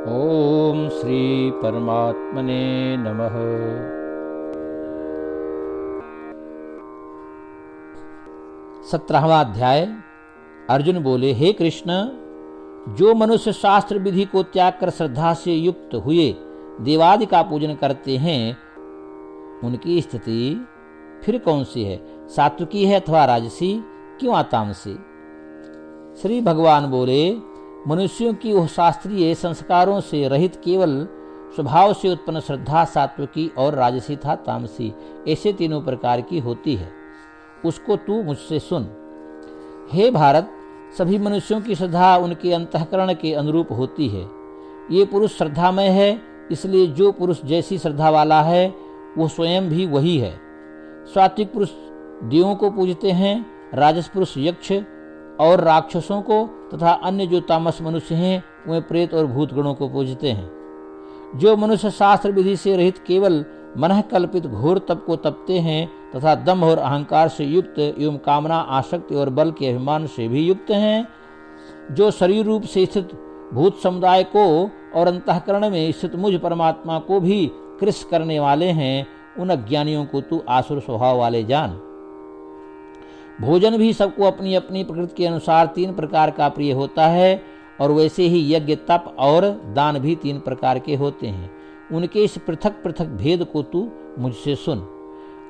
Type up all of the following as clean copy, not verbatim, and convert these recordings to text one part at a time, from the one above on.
ओम श्री परमात्मने नमः। 17वां अध्याय। अर्जुन बोले, हे कृष्ण, जो मनुष्य शास्त्र विधि को त्याग कर श्रद्धा से युक्त हुए देवादि का पूजन करते हैं, उनकी स्थिति फिर कौन सी है? सात्विकी है अथवा राजसी, क्यों तामसी? श्री भगवान बोले, मनुष्यों की वह शास्त्रीय संस्कारों से रहित केवल स्वभाव से उत्पन्न श्रद्धा सात्विकी और राजसी था तामसी, ऐसे तीनों प्रकार की होती है। उसको तू मुझसे सुन। हे भारत, सभी मनुष्यों की श्रद्धा उनके अंतःकरण के अनुरूप होती है। ये पुरुष श्रद्धामय है, इसलिए जो पुरुष जैसी श्रद्धा वाला है वो स्वयं भी वही है। सात्विक पुरुष देवों को पूजते हैं, राजस पुरुष यक्ष और राक्षसों को तथा अन्य जो तामस मनुष्य हैं वे प्रेत और भूत गणों को पूजते हैं। जो मनुष्य शास्त्र विधि से रहित केवल मनः कल्पित घोर तप को तपते हैं तथा दम्भ और अहंकार से युक्त एवं कामना आसक्ति और बल के अभिमान से भी युक्त हैं, जो शरीर रूप से स्थित भूत समुदाय को और अंतःकरण में स्थित मुझ परमात्मा को भी कृश करने वाले हैं, उन अज्ञानियों को तू आसुर स्वभाव वाले जान। भोजन भी सबको अपनी अपनी प्रकृति के अनुसार 3 प्रकार का प्रिय होता है, और वैसे ही यज्ञ तप और दान भी 3 प्रकार के होते हैं। उनके इस पृथक पृथक भेद को तू मुझसे सुन।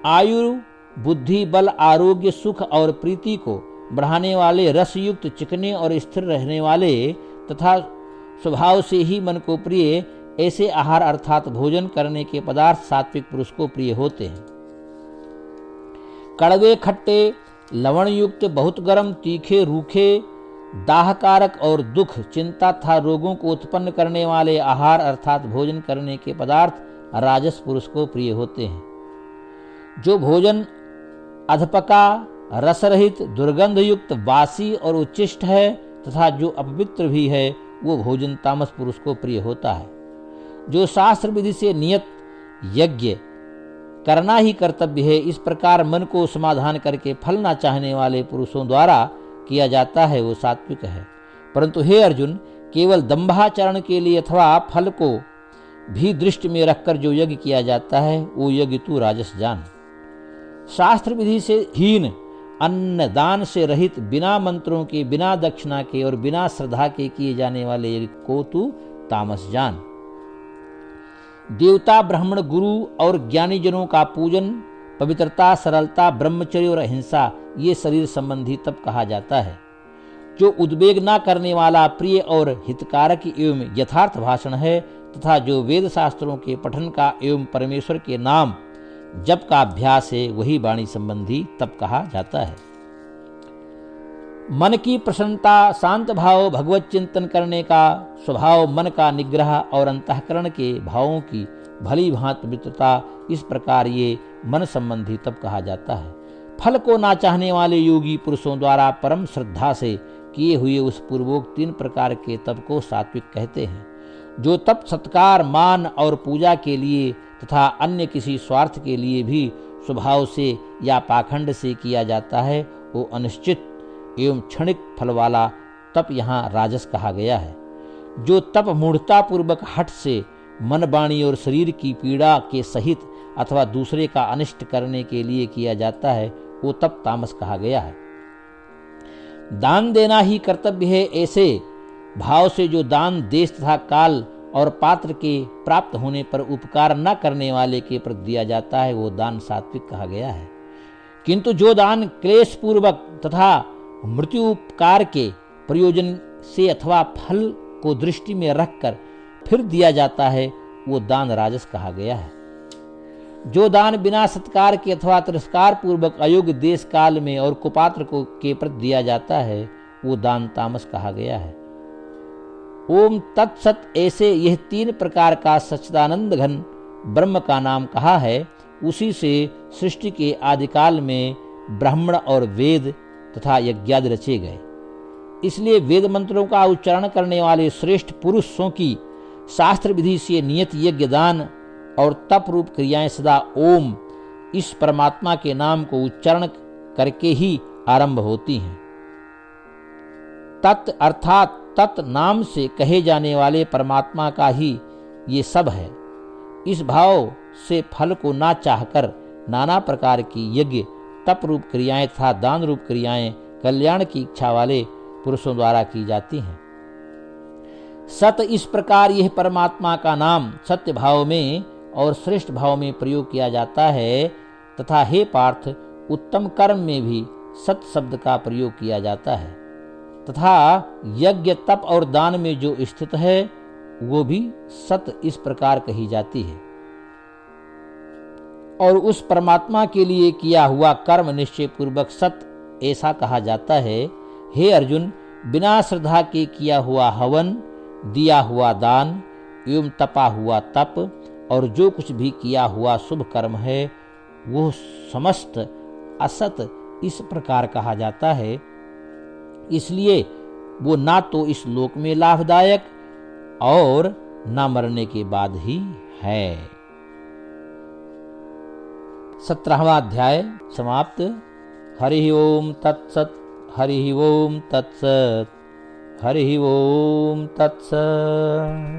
आयु, बुद्धि, बल, आरोग्य, सुख और प्रीति को बढ़ाने वाले, रसयुक्त, चिकने और स्थिर रहने वाले तथा स्वभाव से ही मन को प्रिय ऐसे आहार अर्थात भोजन करने के पदार्थ सात्विक पुरुष को प्रिय होते हैं। कड़वे, खट्टे, लवण युक्त, बहुत गर्म, तीखे, रूखे, दाहकारक और दुख, चिंता तथा रोगों को उत्पन्न करने वाले आहार अर्थात भोजन करने के पदार्थ राजस पुरुष को प्रिय होते हैं। जो भोजन अधपका, रसरहित, दुर्गंध युक्त, बासी और उच्चिष्ट है तथा जो अपवित्र भी है, वो भोजन तामस पुरुष को प्रिय होता है। जो शास्त्र विधि से नियत यज्ञ करना ही कर्तव्य है, इस प्रकार मन को समाधान करके फल न चाहने वाले पुरुषों द्वारा किया जाता है, वो सात्विक है। परंतु हे अर्जुन, केवल दंभाचरण के लिए अथवा फल को भी दृष्टि में रखकर जो यज्ञ किया जाता है, वो यज्ञ तू राजस जान। शास्त्र विधि से हीन, अन्न दान से रहित, बिना मंत्रों के, बिना दक्षिणा के और बिना श्रद्धा के किए जाने वाले यज्ञ को तू तामस जान। देवता, ब्राह्मण, गुरु और ज्ञानी जनों का पूजन, पवित्रता, सरलता, ब्रह्मचर्य और अहिंसा, ये शरीर संबंधी तप कहा जाता है। जो उद्वेग न करने वाला, प्रिय और हितकारक एवं यथार्थ भाषण है तथा जो वेद शास्त्रों के पठन का एवं परमेश्वर के नाम जप का अभ्यास है, वही वाणी संबंधी तप कहा जाता है। मन की प्रसन्नता, शांत भाव, भगवत चिंतन करने का स्वभाव, मन का निग्रह और अंतःकरण के भावों की भली भांति पवित्रता, इस प्रकार ये मन संबंधी तप कहा जाता है। फल को ना चाहने वाले योगी पुरुषों द्वारा परम श्रद्धा से किए हुए उस पूर्वोक्त 3 प्रकार के तप को सात्विक कहते हैं। जो तप सत्कार, मान और पूजा के लिए तथा अन्य किसी स्वार्थ के लिए भी स्वभाव से या पाखंड से किया जाता है, वो अनिश्चित एवं क्षणिक फल वाला तप यहाँ राजस कहा गया है। जो तप मूढ़ता पूर्वक हठ से मन, वाणी और शरीर की पीड़ा के सहित अथवा दूसरे का अनिष्ट करने के लिए किया जाता है, वो तप तामस कहा गया है। दान देना ही कर्तव्य है, ऐसे भाव से जो दान देश तथा काल और पात्र के प्राप्त होने पर उपकार न करने वाले के प्रति दिया जाता है, वो दान सात्विक कहा गया है। किंतु जो दान क्लेश पूर्वक तथा मृत्युपकार के प्रयोजन से अथवा फल को दृष्टि में रखकर फिर दिया जाता है, वो दान राजस कहा गया है। जो दान बिना सत्कार के अथवा तिरस्कार पूर्वक अयोग्य देश काल में और कुपात्र को के प्रति दिया जाता है, वो दान तामस कहा गया है। ओम तत्सत, ऐसे यह 3 प्रकार का सच्चिदानंद घन ब्रह्म का नाम कहा है। उसी से सृष्टि के आदिकाल में ब्राह्मण और वेद तथा यज्ञादि रचे गए। इसलिए वेद मंत्रों का उच्चारण करने वाले श्रेष्ठ पुरुषों की शास्त्र विधि से नियत यज्ञ, दान और तप रूप क्रियाएं सदा ओम, इस परमात्मा के नाम को उच्चारण करके ही आरंभ होती हैं। तत् अर्थात तत् नाम से कहे जाने वाले परमात्मा का ही ये सब है। इस भाव से फल को ना चाहकर नाना प्रकार की यज्ञ, तप रूप क्रियाएं तथा दान रूप क्रियाएं कल्याण की इच्छा वाले पुरुषों द्वारा की जाती हैं। सत इस प्रकार यह परमात्मा का नाम सत्य भाव में और श्रेष्ठ भाव में प्रयोग किया जाता है तथा हे पार्थ, उत्तम कर्म में भी सत शब्द का प्रयोग किया जाता है तथा यज्ञ, तप और दान में जो स्थित है वो भी सत इस प्रकार कही जाती है। और उस परमात्मा के लिए किया हुआ कर्म निश्चय पूर्वक सत ऐसा कहा जाता है। हे अर्जुन, बिना श्रद्धा के किया हुआ हवन, दिया हुआ दान एवं तपा हुआ तप और जो कुछ भी किया हुआ शुभ कर्म है वो समस्त असत इस प्रकार कहा जाता है। इसलिए वो ना तो इस लोक में लाभदायक और ना मरने के बाद ही है। 17वां अध्याय समाप्त। हरि ओम तत्सत। हरि ओम तत्सत। हरि ओम तत्सत।